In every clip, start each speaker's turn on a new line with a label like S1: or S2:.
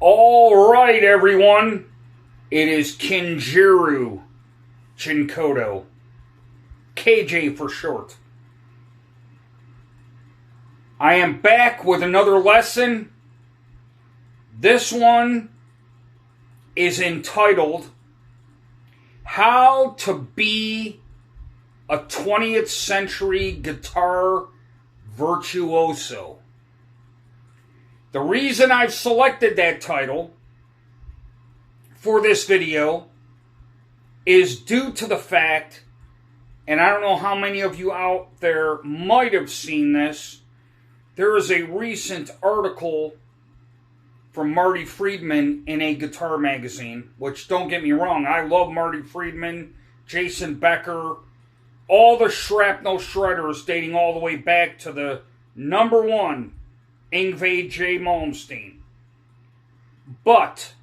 S1: All right, everyone. It is Kinjiro Chinkoto. KJ for short. I am back with another lesson. This one is entitled How to Be a 20th Century Guitar Virtuoso. The reason I've selected that title for this video is due to the fact, and I don't know how many of you out there might have seen this, there is a recent article from Marty Friedman in a guitar magazine, which, don't get me wrong, I love Marty Friedman, Jason Becker, all the shrapnel shredders dating all the way back to the number one Yngwie J. Malmsteen. But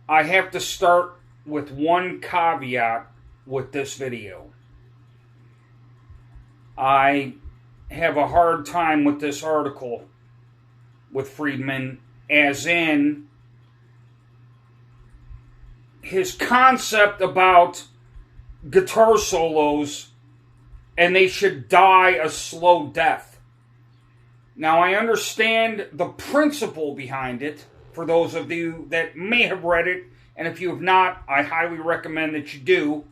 S1: I have to start with one caveat with this video. I have a hard time with this article with Friedman, as in his concept about guitar solos and they should die a slow death. Now, I understand the principle behind it, for those of you that may have read it, and if you have not, I highly recommend that you do.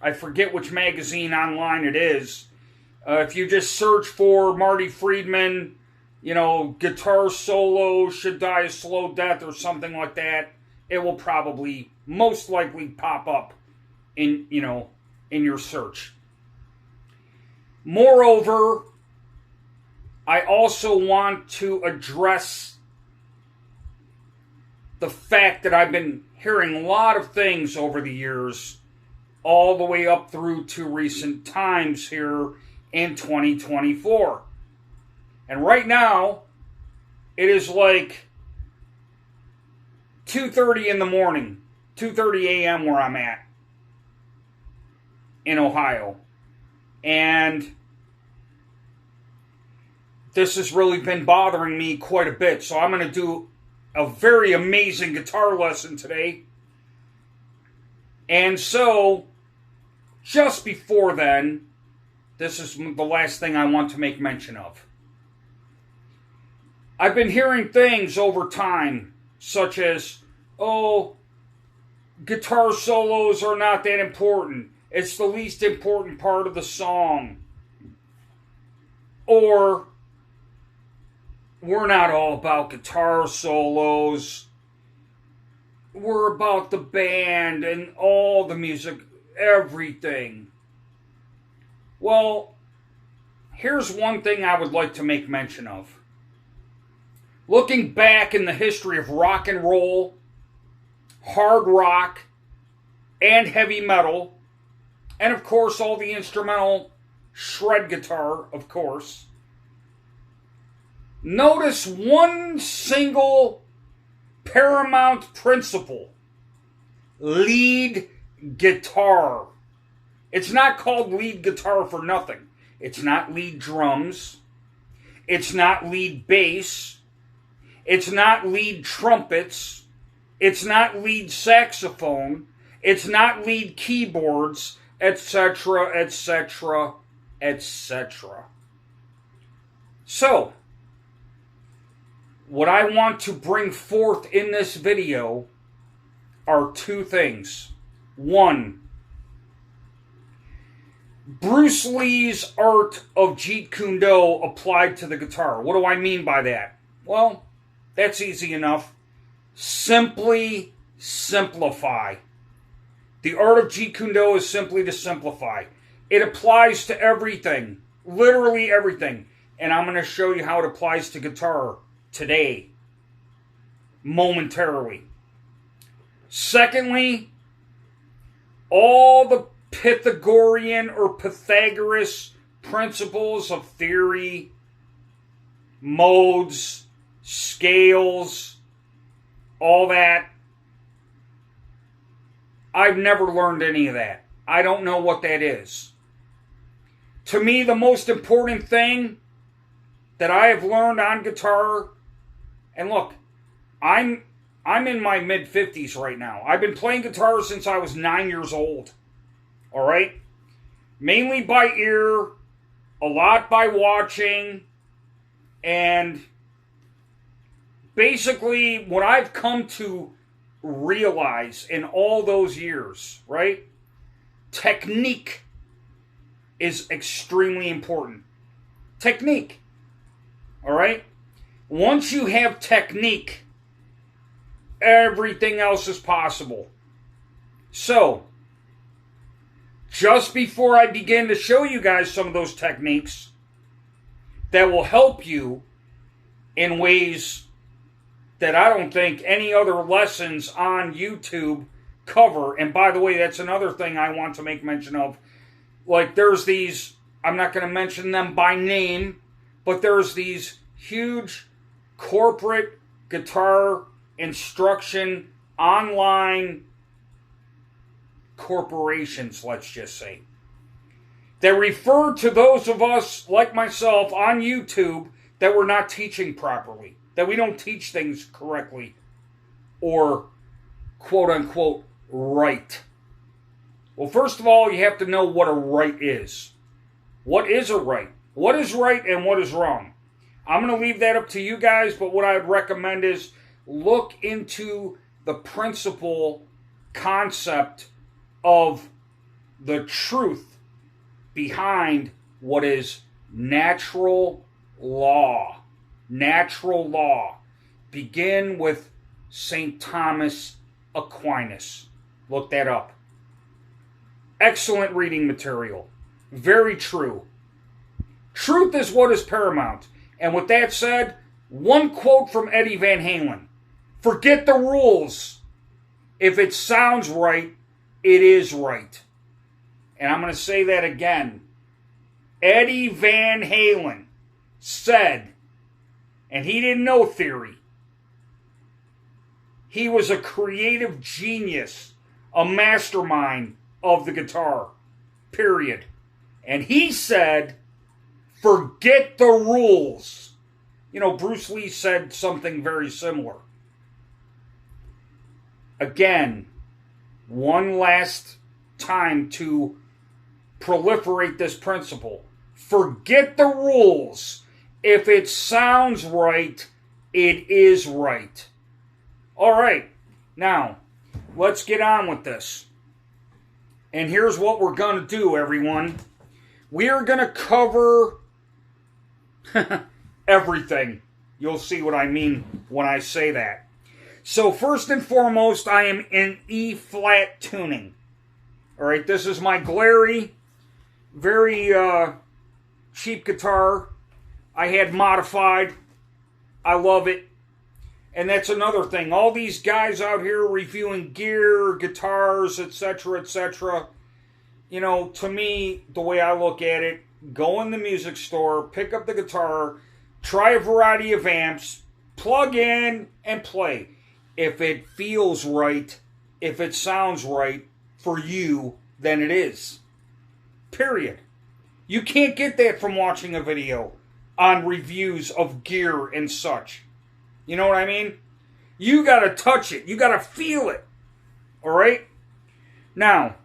S1: I forget which magazine online it is. If you just search for Marty Friedman, guitar solo should die a slow death or something like that, it will probably most likely pop up in your search. Moreover, I also want to address the fact that I've been hearing a lot of things over the years, all the way up through to recent times here in 2024. And right now, it is like 2:30 in the morning, 2:30 a.m. where I'm at in Ohio. And this has really been bothering me quite a bit. So I'm going to do a very amazing guitar lesson today. And so, just before then, this is the last thing I want to make mention of. I've been hearing things over time, such as, guitar solos are not that important. It's the least important part of the song. Or, we're not all about guitar solos. We're about the band and all the music, everything. Well, here's one thing I would like to make mention of. Looking back in the history of rock and roll, hard rock, and heavy metal, and of course all the instrumental shred guitar, of course, notice one single paramount principle: lead guitar. It's not called lead guitar for nothing. It's not lead drums. It's not lead bass. It's not lead trumpets. It's not lead saxophone. It's not lead keyboards, etc., etc., etc. So, what I want to bring forth in this video are two things. One, Bruce Lee's art of Jeet Kune Do applied to the guitar. What do I mean by that? Well, that's easy enough. Simply simplify. The art of Jeet Kune Do is simply to simplify. It applies to everything. Literally everything. And I'm going to show you how it applies to guitar today, momentarily. Secondly, all the Pythagorean or Pythagoras principles of theory, modes, scales, all that, I've never learned any of that. I don't know what that is. To me, the most important thing that I have learned on guitar And look, I'm in my mid-50s right now. I've been playing guitar since I was 9 years old. All right? Mainly by ear, a lot by watching, and basically what I've come to realize in all those years, right? Technique is extremely important. Technique. All right? Once you have technique, everything else is possible. So, just before I begin to show you guys some of those techniques that will help you in ways that I don't think any other lessons on YouTube cover. And by the way, that's another thing I want to make mention of. Like, there's these, I'm not going to mention them by name, but there's these huge corporate guitar instruction online corporations, let's just say, that refer to those of us like myself on YouTube that we're not teaching properly, that we don't teach things correctly or quote unquote right. Well, first of all, you have to know what a right is. What is a right? What is right and what is wrong? I'm going to leave that up to you guys, but what I would recommend is look into the principle concept of the truth behind what is natural law. Natural law. Begin with St. Thomas Aquinas. Look that up. Excellent reading material. Very true. Truth is what is paramount. And with that said, one quote from Eddie Van Halen. Forget the rules. If it sounds right, it is right. And I'm going to say that again. Eddie Van Halen said, and he didn't know theory. He was a creative genius, a mastermind of the guitar, period. And he said, forget the rules. You know, Bruce Lee said something very similar. Again, one last time to proliferate this principle. Forget the rules. If it sounds right, it is right. All right, now, let's get on with this. And here's what we're going to do, everyone. We are going to cover everything. You'll see what I mean when I say that. So first and foremost, I am in E-flat tuning. All right, this is my glary, very cheap guitar. I had modified. I love it. And that's another thing. All these guys out here reviewing gear, guitars, etc., you know, to me, the way I look at it, go in the music store, pick up the guitar, try a variety of amps, plug in, and play. If it feels right, if it sounds right for you, then it is. Period. You can't get that from watching a video on reviews of gear and such. You know what I mean? You gotta touch it. You gotta feel it. Alright? Now,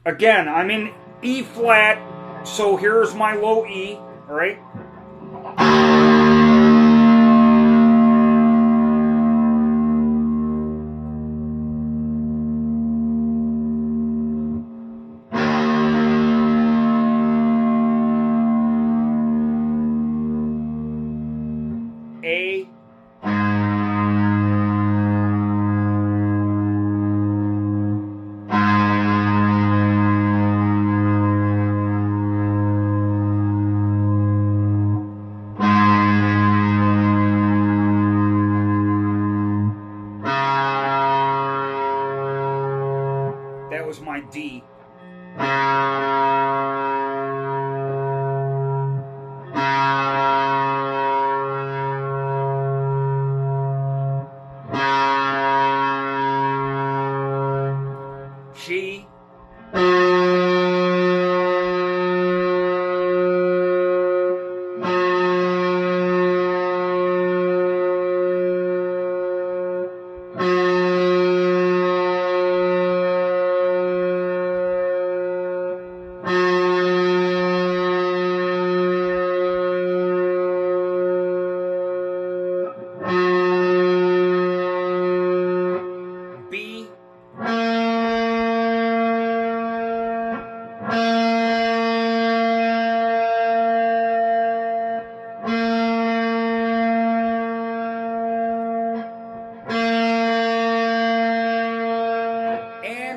S1: again, I'm in E flat, so here's my low E. Alright? A. That was my D. G.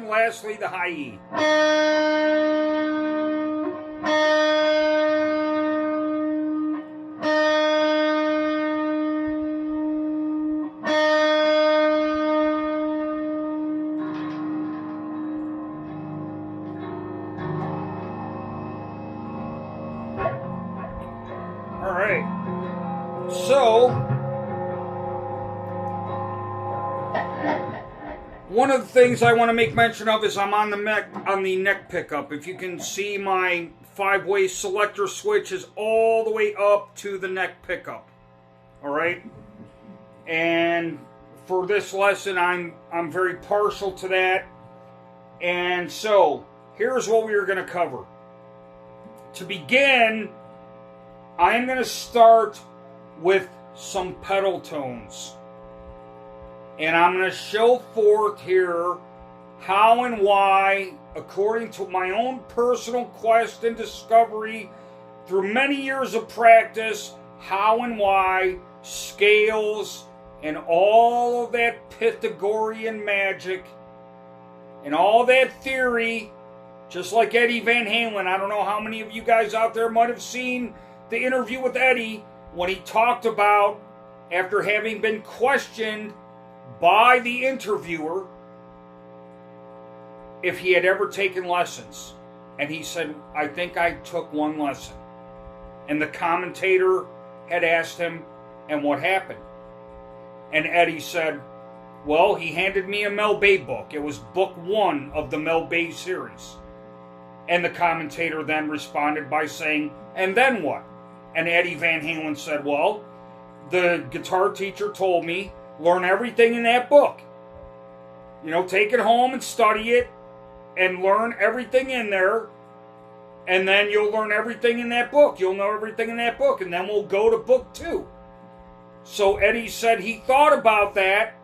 S1: then lastly the high E. So, one of the things I want to make mention of is I'm on the neck pickup. If you can see, my 5-way selector switch is all the way up to the neck pickup. All right, and for this lesson, I'm very partial to that. And so, here's what we are going to cover. To begin, I am going to start with some pedal tones. And I'm going to show forth here how and why, according to my own personal quest and discovery through many years of practice, how and why scales and all of that Pythagorean magic and all that theory, just like Eddie Van Halen. I don't know how many of you guys out there might have seen the interview with Eddie, when he talked about, after having been questioned by the interviewer, if he had ever taken lessons. And he said, I think I took one lesson. And the commentator had asked him, and what happened? And Eddie said, well, he handed me a Mel Bay book. It was book 1 of the Mel Bay series. And the commentator then responded by saying, and then what? And Eddie Van Halen said, well, the guitar teacher told me, learn everything in that book. You know, take it home and study it and learn everything in there. And then you'll learn everything in that book. You'll know everything in that book. And then we'll go to book 2. So Eddie said he thought about that.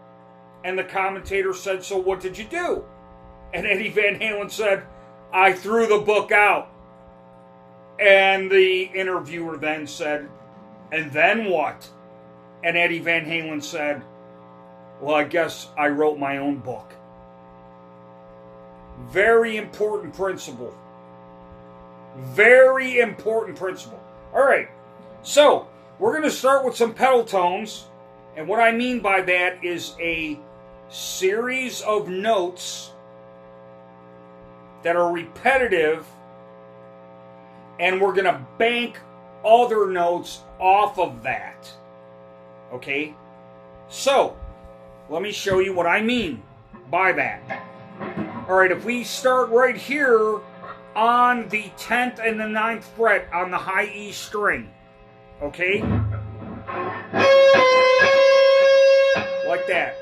S1: And the commentator said, so what did you do? And Eddie Van Halen said, I threw the book out. And the interviewer then said, and then what? And Eddie Van Halen said, well, I guess I wrote my own book. Very important principle. Very important principle. All right, so we're going to start with some pedal tones. And what I mean by that is a series of notes that are repetitive, and we're going to bank other notes off of that. Okay? So, let me show you what I mean by that. Alright, if we start right here on the 10th and the 9th fret on the high E string. Okay? Like that.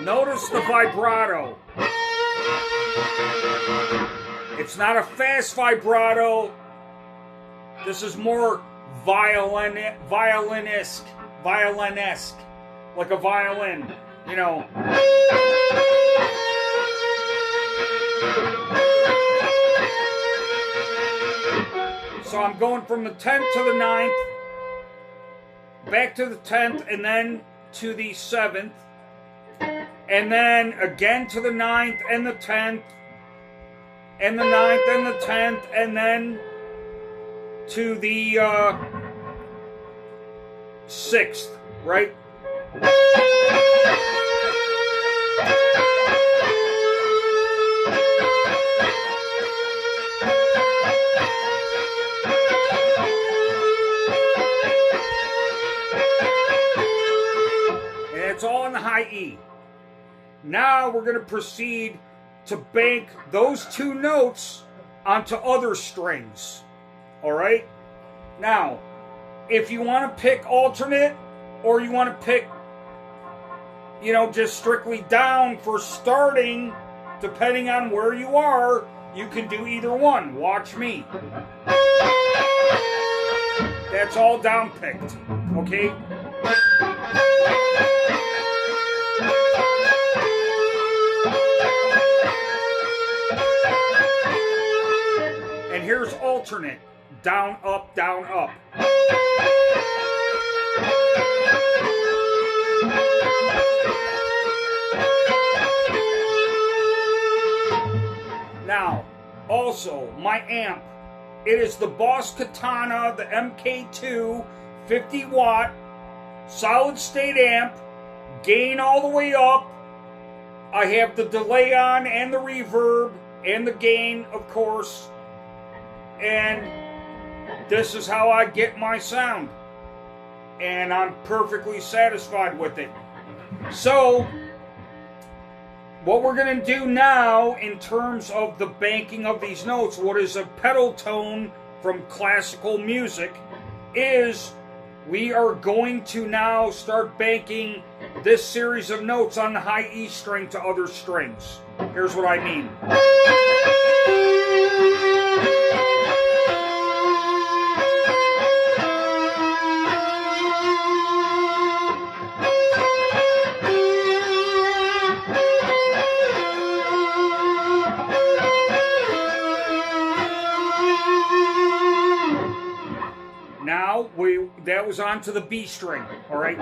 S1: Notice the vibrato. It's not a fast vibrato. This is more violinesque, like a violin, you know. So I'm going from the 10th to the 9th, back to the 10th, and then to the 7th. And then again to the 9th and the 10th, and the 9th and the 10th, and then to the 6th, right? And it's all in the high E. Now we're going to proceed to bank those two notes onto other strings. Alright? Now, if you want to pick alternate, or you want to pick, you know, just strictly down for starting, depending on where you are, you can do either one. Watch me. That's all down picked. Okay? And here's alternate. Down, up, down, up. Now, also, my amp, it is the Boss Katana, the MK2, 50 watt, solid state amp, gain all the way up. I have the delay on and the reverb and the gain, of course. And this is how I get my sound. And I'm perfectly satisfied with it. So, what we're going to do now in terms of the banking of these notes, what is a pedal tone from classical music, is we are going to now start banking this series of notes on the high E string to other strings. Here's what I mean. Now, that was on to the B string, all right?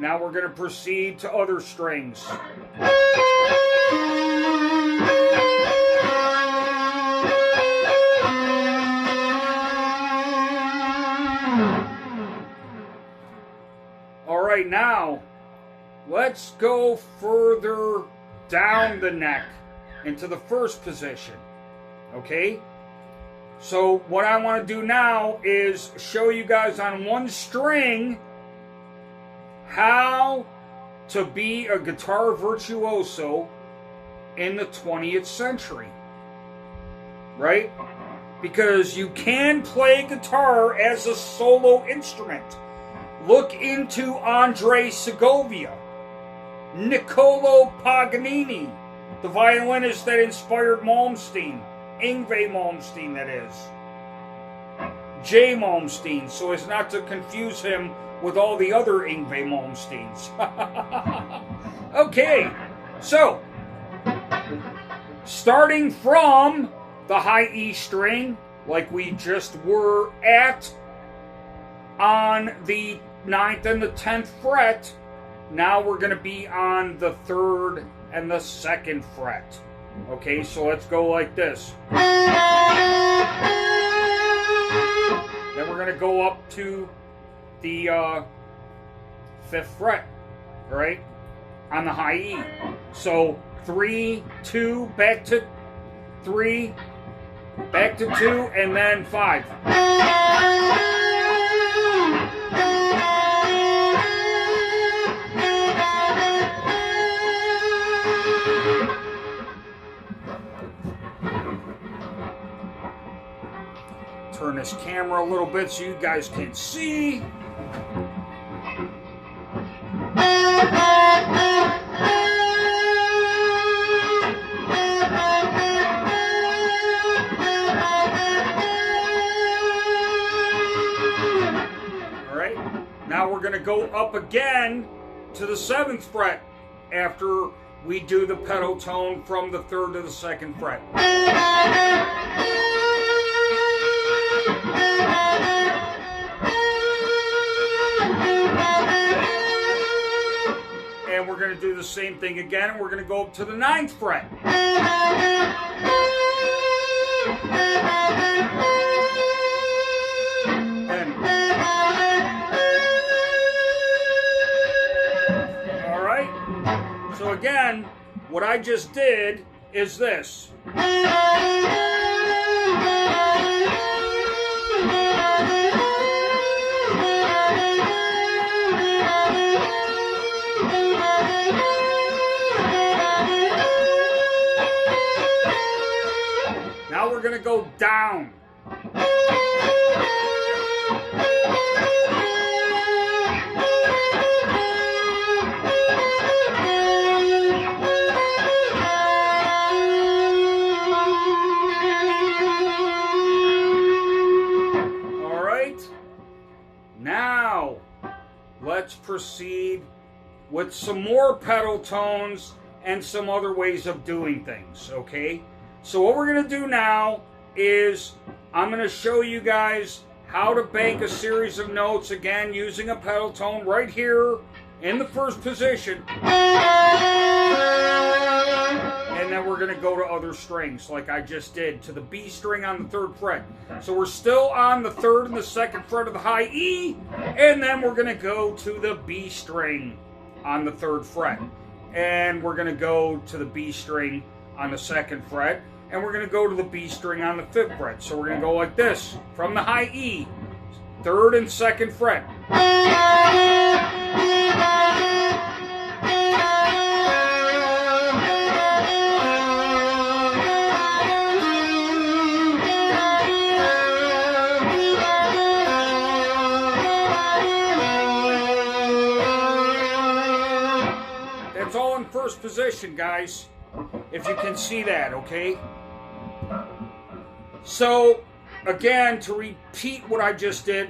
S1: Now we're going to proceed to other strings. All right, now let's go further down the neck into the first position, okay? So what I want to do now is show you guys on one string how to be a guitar virtuoso in the 20th century, right? Because you can play guitar as a solo instrument. Look into Andre Segovia, Niccolo Paganini, the violinist that inspired Malmsteen, Yngwie Malmsteen that is, J. Malmsteen, so as not to confuse him with all the other Yngwie Malmsteens. Okay, so, starting from the high E string, like we just were at on the 9th and the 10th fret, now we're going to be on the 3rd and the 2nd fret. Okay, so let's go like this. Then we're going to go up to the 5th fret, right, on the high E. So 3, 2, back to 3, back to 2, and then 5. Turn this camera a little bit so you guys can see. Alright, now we're going to go up again to the 7th fret after we do the pedal tone from the 3rd to the 2nd fret. And we're going to do the same thing again, and we're going to go up to the 9th fret. And, all right. So again, what I just did is this. Now we're going to go down. All right. Now, let's proceed with some more pedal tones and some other ways of doing things, okay? So what we're going to do now is I'm going to show you guys how to bank a series of notes, again, using a pedal tone right here in the first position. And then we're going to go to other strings, like I just did, to the B string on the 3rd fret. So we're still on the 3rd and the 2nd fret of the high E, and then we're going to go to the B string on the 3rd fret. And we're going to go to the B string on the 2nd fret, and we're going to go to the B string on the 5th fret. So we're going to go like this, from the high E, 3rd and 2nd fret. That's all in first position, guys, if you can see that, okay? So, again, to repeat what I just did.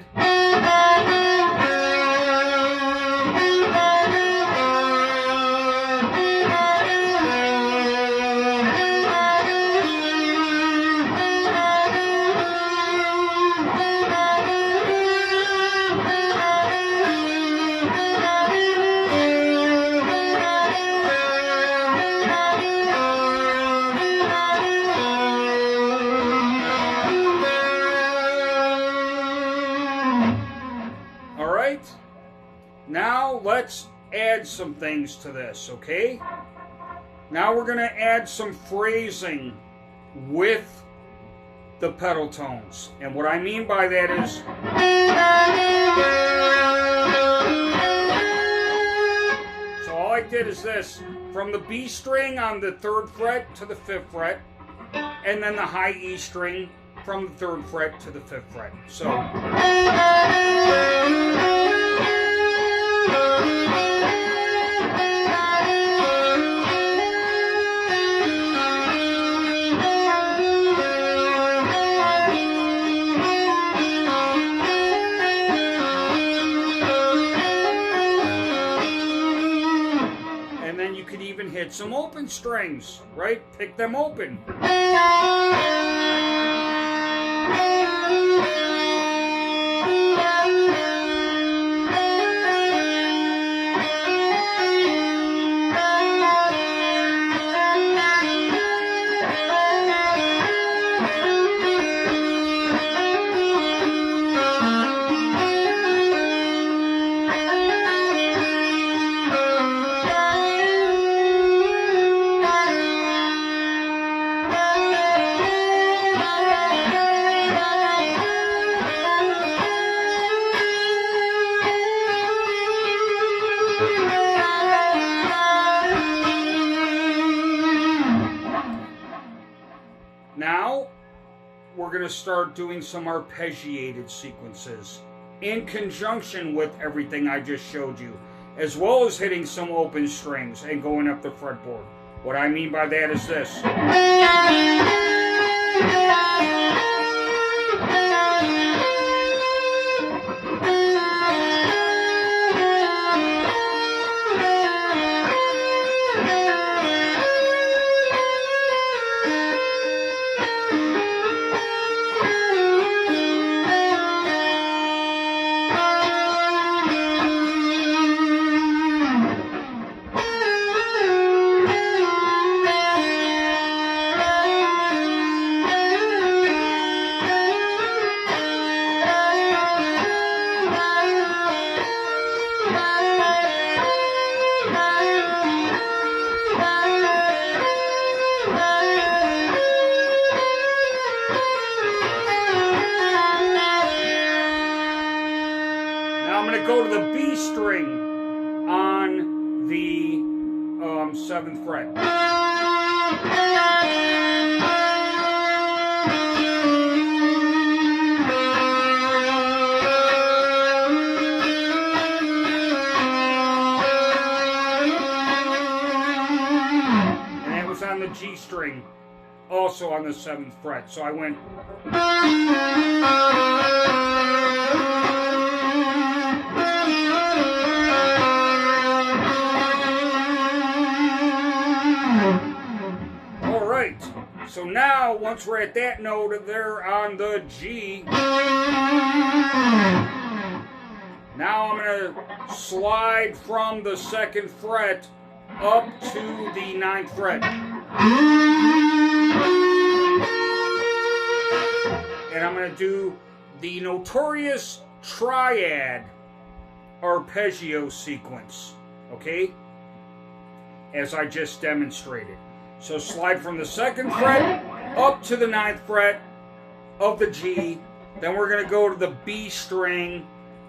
S1: Now let's add some things to this, okay? Now we're going to add some phrasing with the pedal tones. And what I mean by that is, so all I did is this, from the B string on the 3rd fret to the 5th fret, and then the high E string from the 3rd fret to the 5th fret. So and then you could even hit some open strings, right? Pick them open. Now, we're going to start doing some arpeggiated sequences in conjunction with everything I just showed you, as well as hitting some open strings and going up the fretboard. What I mean by that is this. Go to the B string on the 7th fret. And it was on the G string, also on the 7th fret. So I went. now, once we're at that note there on the G, now I'm going to slide from the 2nd fret up to the 9th fret. And I'm going to do the notorious triad arpeggio sequence, okay? As I just demonstrated. So slide from the 2nd fret up to the 9th fret of the G. Then we're going to go to the B string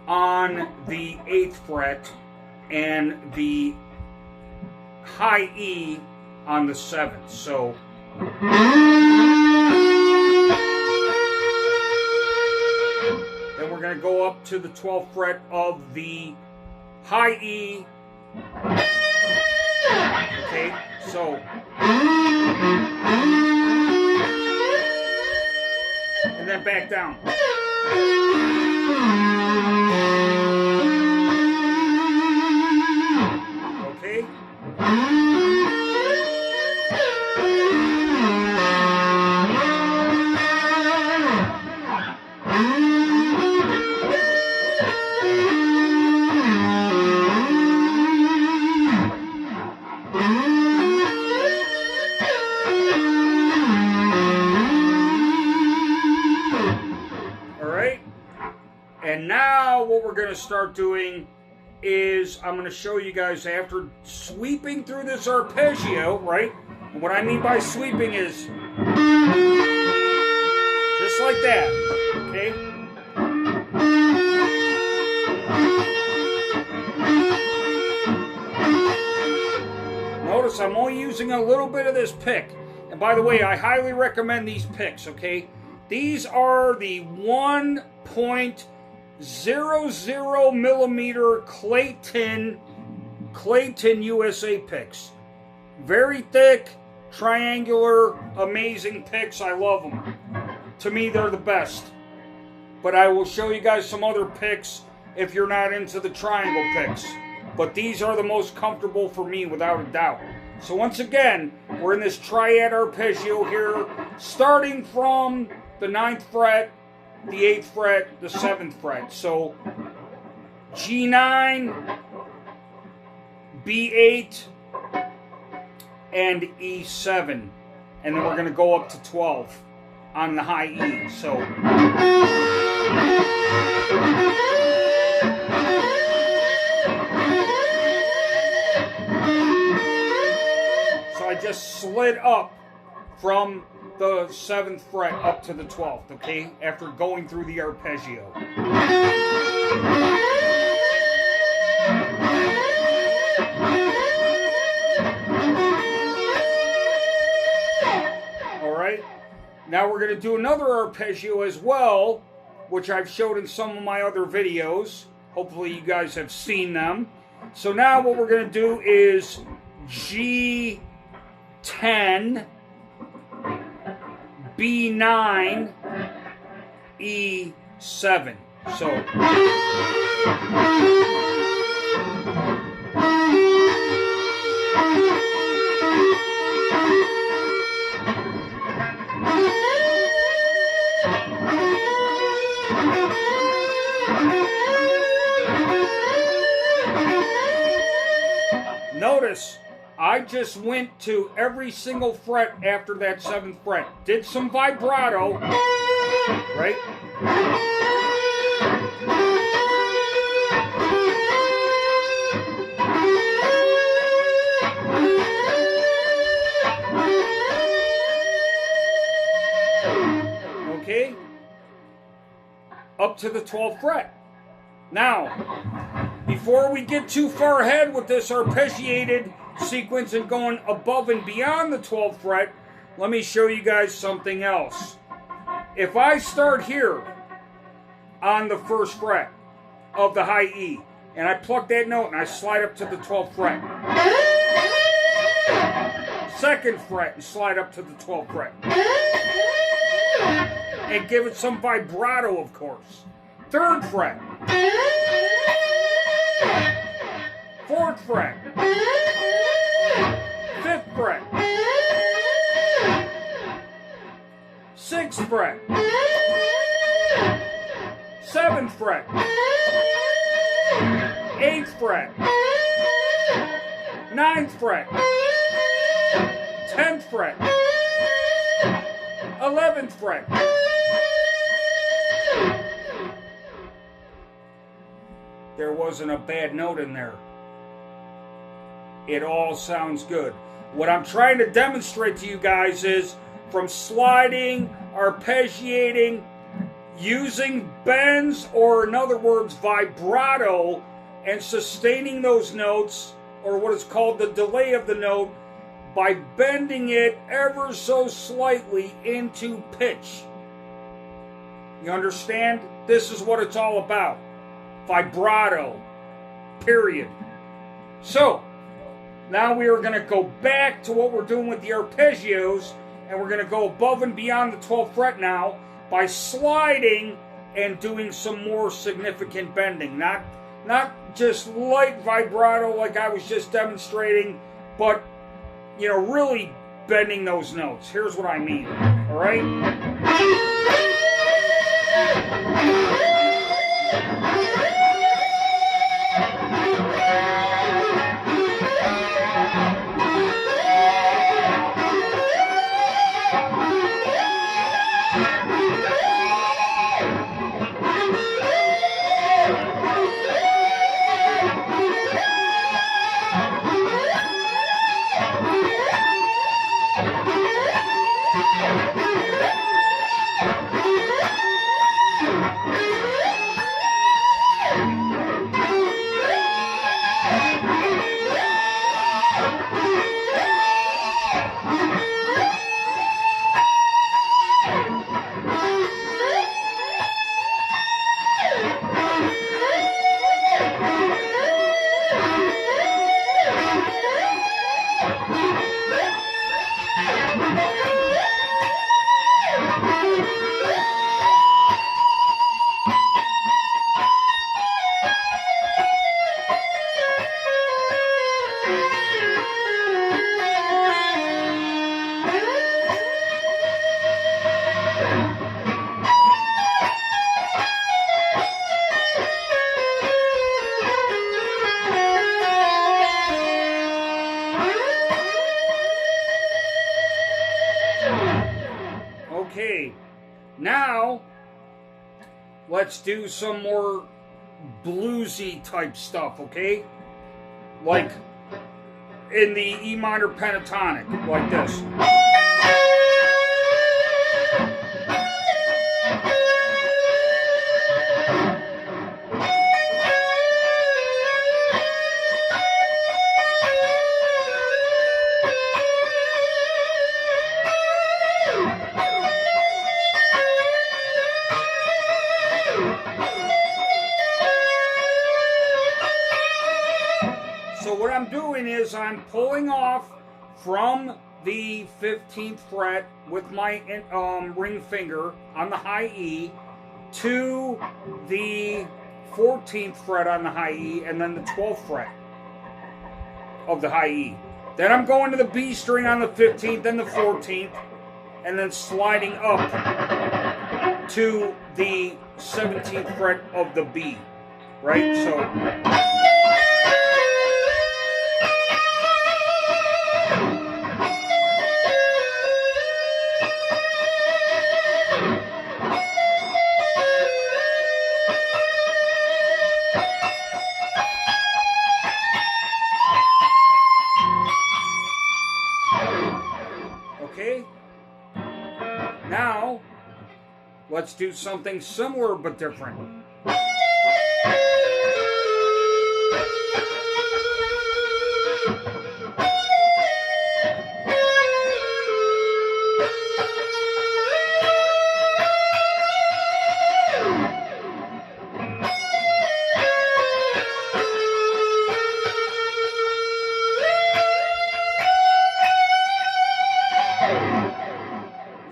S1: on the 8th fret and the high E on the 7th. So then we're going to go up to the 12th fret of the high E. Okay, so and then back down. Okay. And now what we're going to start doing is I'm going to show you guys after sweeping through this arpeggio, right? And what I mean by sweeping is just like that, okay? Notice I'm only using a little bit of this pick. And by the way, I highly recommend these picks, okay? These are the 1.00 millimeter Clayton USA picks. Very thick, triangular, amazing picks. I love them. To me, they're the best. But I will show you guys some other picks if you're not into the triangle picks. But these are the most comfortable for me, without a doubt. So once again, we're in this triad arpeggio here, starting from the 9th fret, the 8th fret, the 7th fret. So G9, B8, and E7. And then we're going to go up to 12 on the high E. So I just slid up from the 7th fret up to the 12th, okay? After going through the arpeggio. Alright, now we're going to do another arpeggio as well, which I've showed in some of my other videos. Hopefully you guys have seen them. So now what we're going to do is G10, B9, E7. So notice I just went to every single fret after that 7th fret. Did some vibrato, right? Okay? Up to the 12th fret. Now, before we get too far ahead with this arpeggiated sequence and going above and beyond the 12th fret, let me show you guys something else. If I start here on the 1st fret of the high E, and I pluck that note and I slide up to the 12th fret, 2nd fret and slide up to the 12th fret, and give it some vibrato, of course. 3rd fret, 4th fret, 5th fret, fret, 9th fret, 10th fret, 11th fret. There wasn't a bad note in there. It all sounds good. What I'm trying to demonstrate to you guys is from sliding, arpeggiating, using bends, or in other words, vibrato, and sustaining those notes, or what is called the delay of the note, by bending it ever so slightly into pitch. You understand? This is what it's all about. Vibrato. Period. So, now we are going to go back to what we're doing with the arpeggios, and we're going to go above and beyond the 12th fret now by sliding and doing some more significant bending. Not just light vibrato like I was just demonstrating, but, you know, really bending those notes. Here's what I mean, all right? Okay, now let's do some more bluesy type stuff, okay? Like in the E minor pentatonic, like this. So what I'm doing is I'm pulling off from the 15th fret with my ring finger on the high E to the 14th fret on the high E, and then the 12th fret of the high E. Then I'm going to the B string on the 15th and the 14th, and then sliding up to the 17th fret of the B, right? So... Okay, now let's do something similar but different.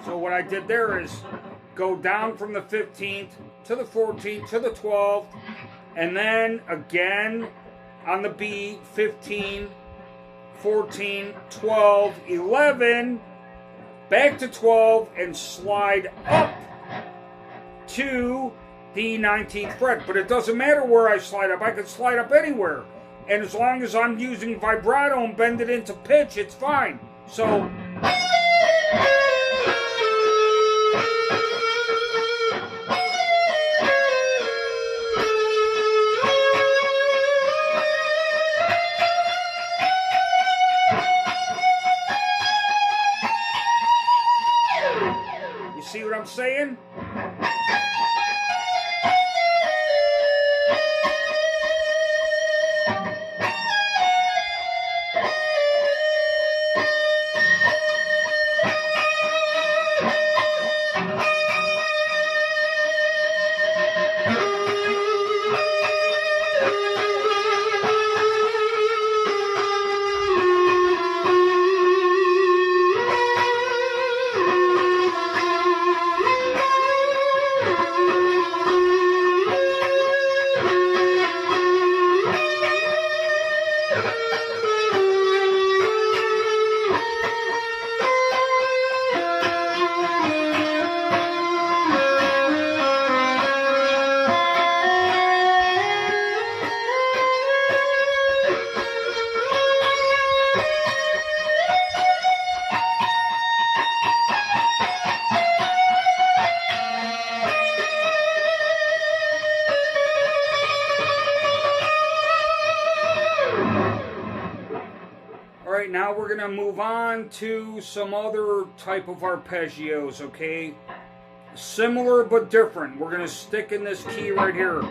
S1: What I did there is go down from the 15th to the 14th to the 12th, and then again on the B, 15, 14, 12, 11, back to 12, and slide up to the 19th fret. But it doesn't matter where I slide up. I can slide up anywhere. And as long as I'm using vibrato and bend it into pitch, it's fine. So... You see what I'm saying? Now we're going to move on to some other type of arpeggios, okay? Similar but different. We're going to stick in this key right here.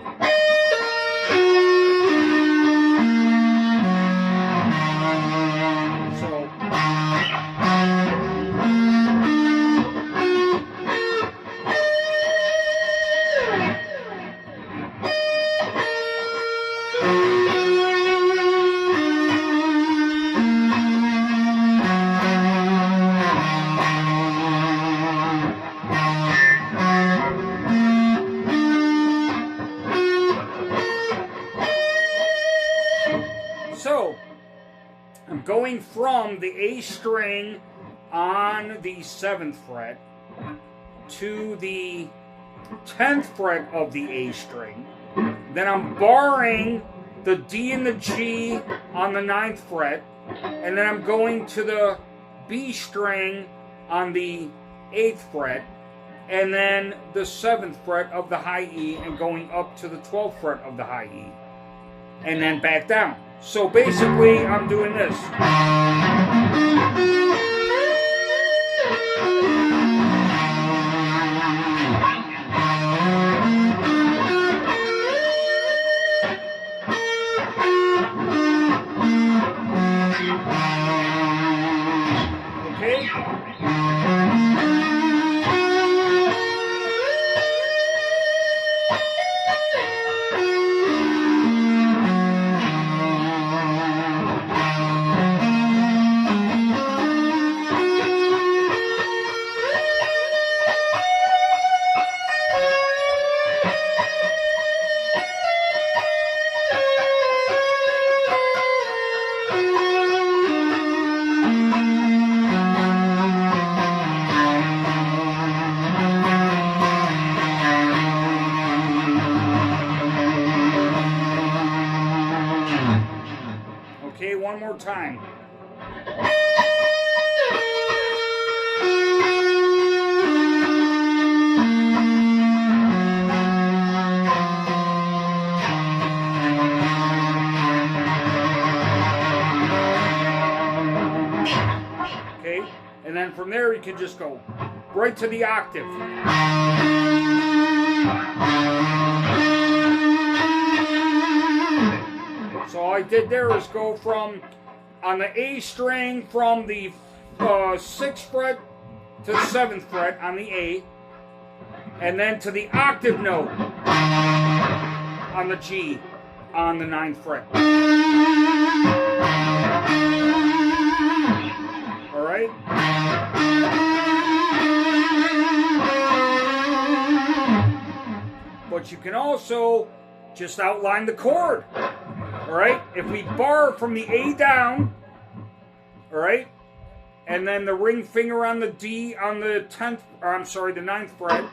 S1: Going from the A string on the 7th fret to the 10th fret of the A string. Then I'm barring the D and the G on the 9th fret. And then I'm going to the B string on the 8th fret. And then the 7th fret of the high E and going up to the 12th fret of the high E. And then back down. So basically, I'm doing this. Okay? One more time. Okay, and then from there you can just go right to the octave. So all I did there is go from, on the A string, from the 6th fret to the 7th fret on the A, and then to the octave note on the G on the 9th fret. Alright? But you can also just outline the chord. Alright, if we bar from the A down, alright, and then the ring finger on the D on the 10th, or I'm sorry, the 9th fret,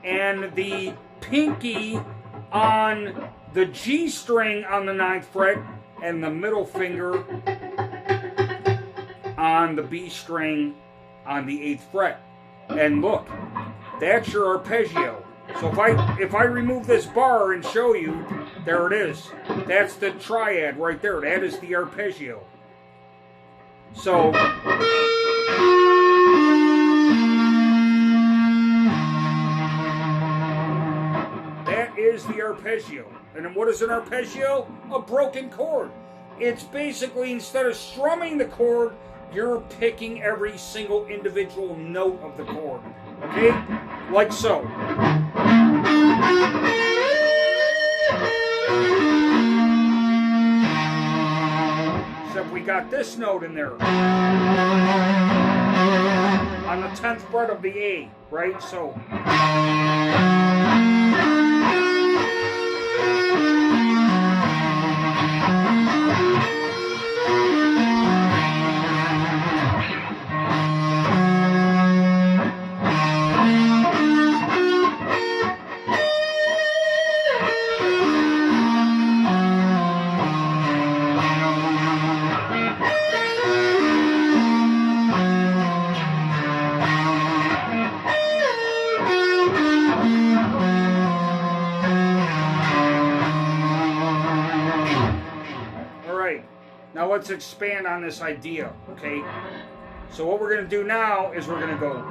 S1: and the pinky on the G string on the 9th fret and the middle finger on the B string on the 8th fret. And look, that's your arpeggio. So if I remove this bar and show you, there it is. That's the triad right there. That is the arpeggio. So that is the arpeggio. And what is an arpeggio? A broken chord. It's basically, instead of strumming the chord, you're picking every single individual note of the chord. Okay? Like so. Except we got this note in there. On the 10th fret of the A, right? So. Now let's expand on this idea, okay? So what we're going to do now is we're going to go.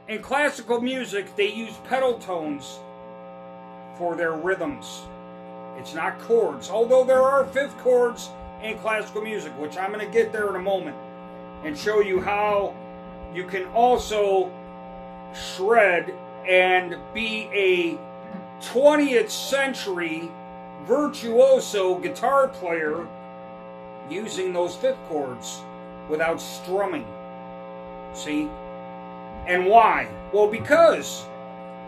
S1: In classical music, they use pedal tones for their rhythms. It's not chords, although there are fifth chords in classical music, which I'm going to get there in a moment and show you how you can also shred and be a 20th century virtuoso guitar player using those fifth chords without strumming. See? And why? Well, because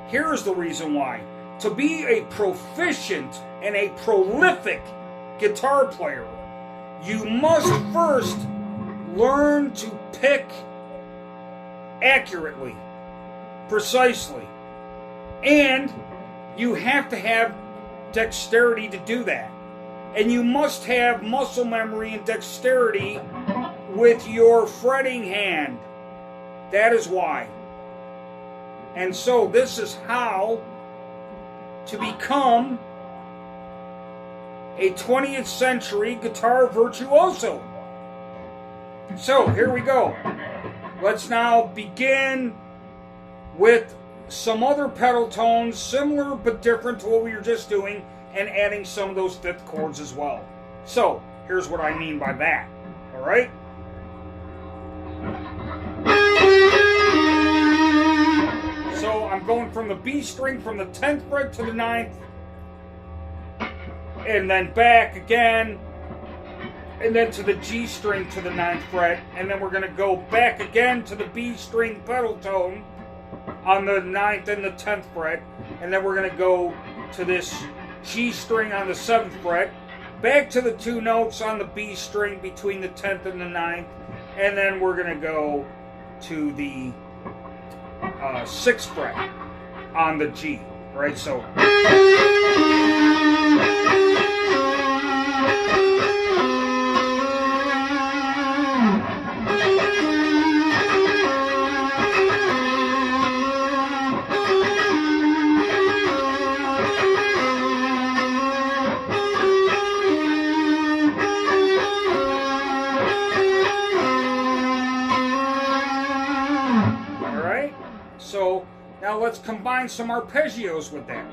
S1: here's the reason why. To be a proficient and a prolific guitar player, you must first learn to pick accurately, precisely. And you have to have dexterity to do that. And you must have muscle memory and dexterity with your fretting hand. That is why. And so this is how to become a 20th century guitar virtuoso. So here we go. Let's now begin with some other pedal tones, similar but different to what we were just doing, and adding some of those fifth chords as well. So here's what I mean by that. All right? So I'm going from the B string from the 10th fret to the 9th, and then back again, and then to the G string to the 9th fret, and then we're going to go back again to the B string pedal tone on the 9th and the 10th fret, and then we're going to go to this G string on the 7th fret, back to the 2 notes on the B string between the 10th and the 9th, and then we're going to go to the 6th fret on the G, right? So now let's combine some arpeggios with that.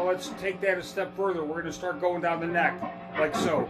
S1: Let's take that a step further. We're going to start going down the neck, like so.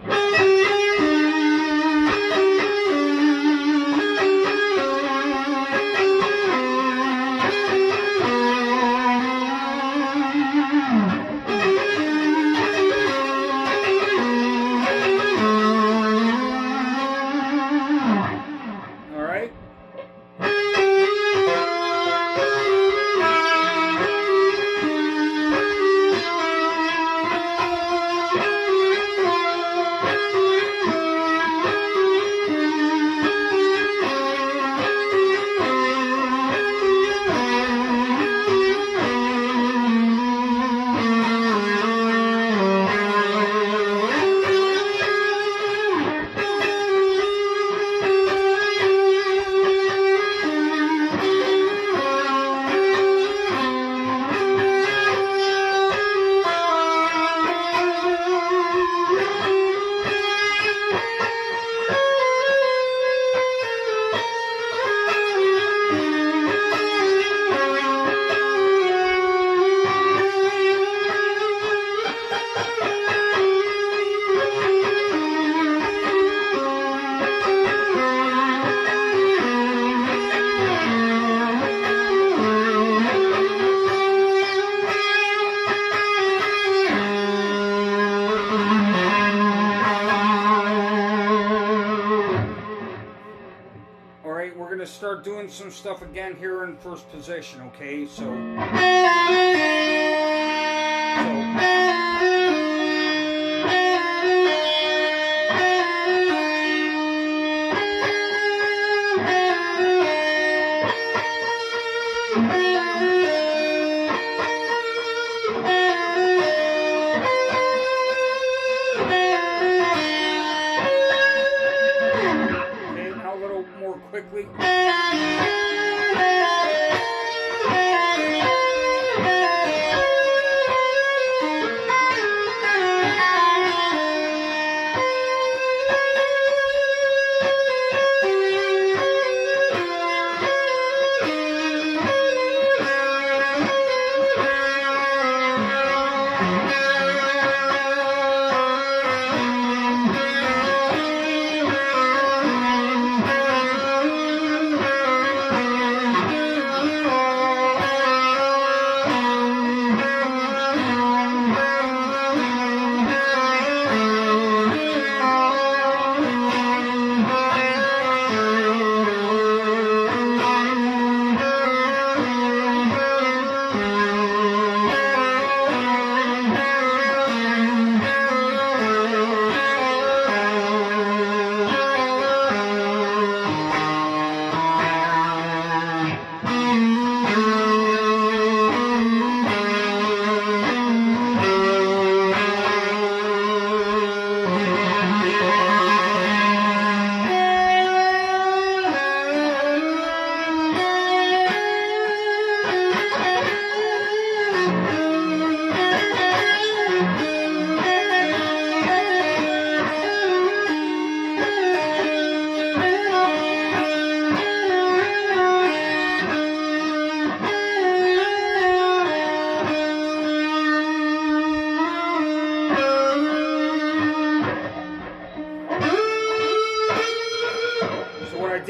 S1: Start doing some stuff again here in first position, okay? So quickly.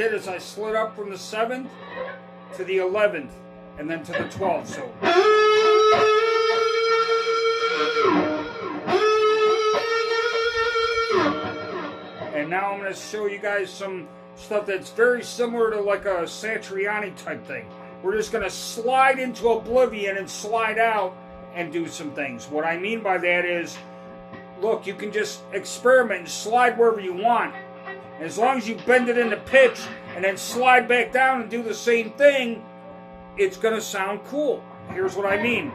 S1: did is I slid up from the 7th to the 11th and then to the 12th. So. And now I'm going to show you guys some stuff that's very similar to like a Satriani type thing. We're just going to slide into oblivion and slide out and do some things. What I mean by that is, look, you can just experiment and slide wherever you want. As long as you bend it into pitch and then slide back down and do the same thing, it's going to sound cool. Here's what I mean.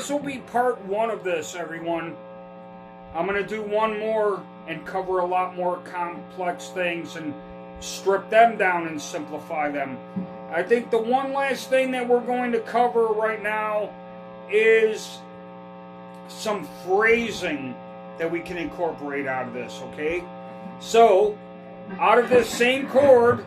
S1: This will be part 1 of this, everyone. I'm going to do one more and cover a lot more complex things and strip them down and simplify them. I think the one last thing that we're going to cover right now is some phrasing that we can incorporate out of this, okay? So, out of this same chord,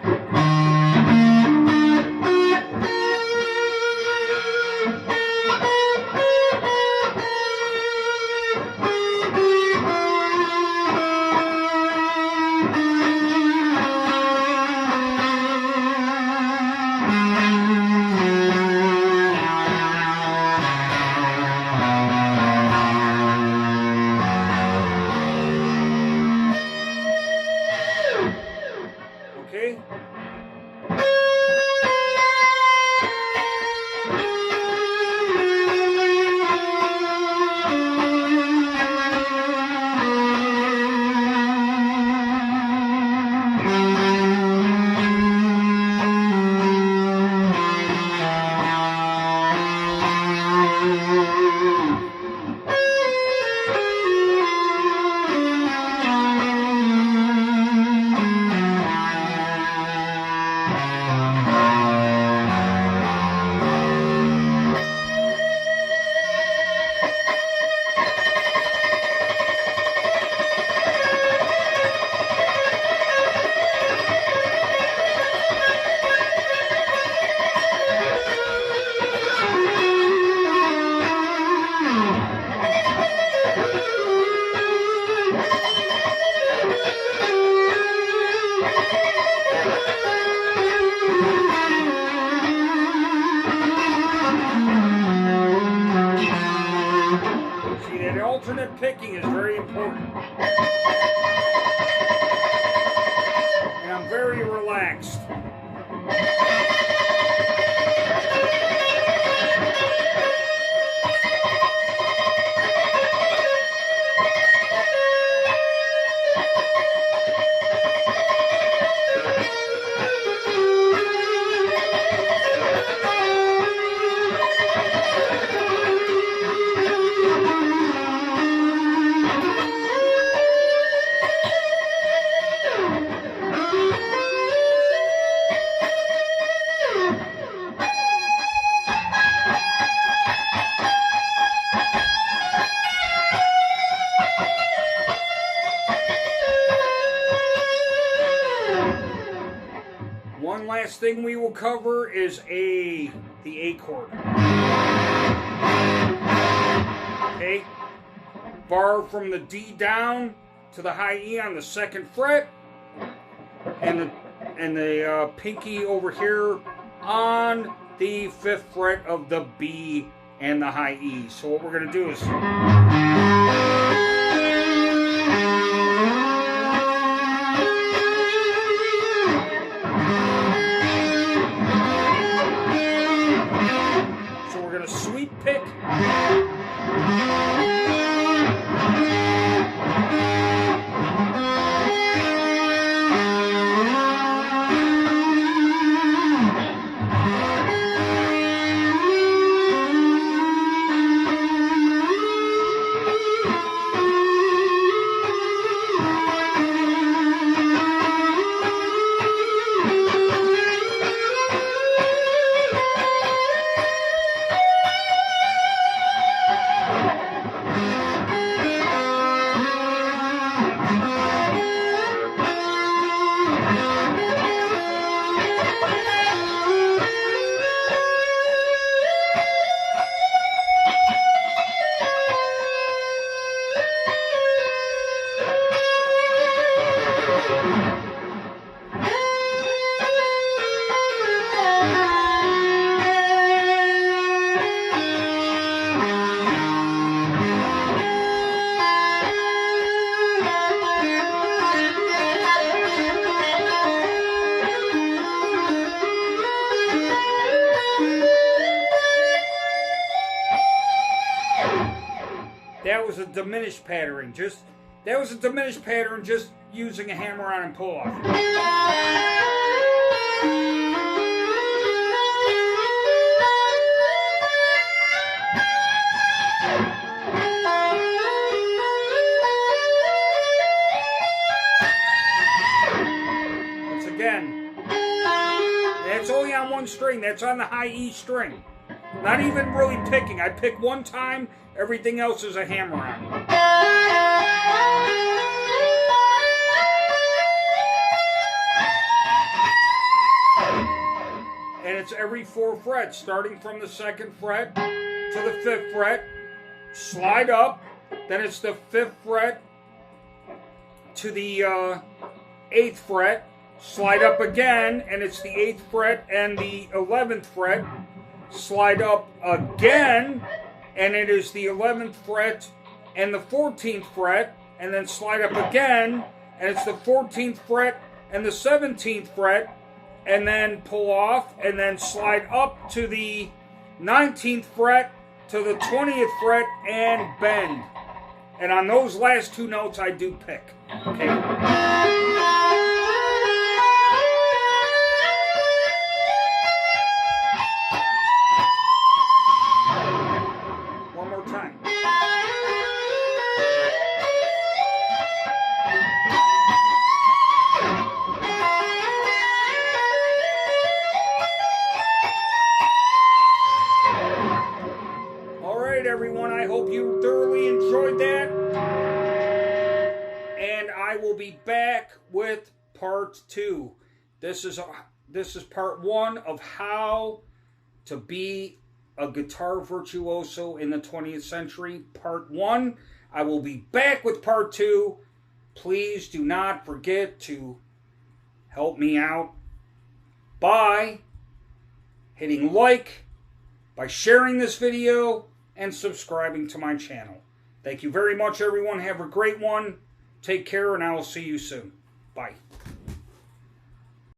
S1: alternate picking is very important. And I'm very relaxed. One last thing we will cover is the A chord. Okay, bar from the D down to the high E on the 2nd fret, and the pinky over here on the 5th fret of the B and the high E. So what we're going to do is sweep pick. That was a diminished pattern. That was a diminished pattern, just using a hammer-on and pull-off. Once again, that's only on one string. That's on the high E string. Not even really picking. I pick one time, everything else is a hammer-on. And it's every 4 frets, starting from the 2nd fret to the 5th fret, slide up, then it's the 5th fret to the 8th fret, slide up again, and it's the 8th fret and the 11th fret, slide up again, and it is the 11th fret and the 14th fret, and then slide up again, and it's the 14th fret and the 17th fret, and then pull off, and then slide up to the 19th fret, to the 20th fret, and bend. And on those last 2 notes, I do pick. Okay. One more time. Everyone, I hope you thoroughly enjoyed that, and I will be back with part 2. This is part 1 of how to be a guitar virtuoso in the 20th century. Part 1. I will be back with part 2. Please do not forget to help me out by hitting like, by sharing this video, and subscribing to my channel. Thank you very much, everyone. Have a great one. Take care, and I will see you soon. Bye.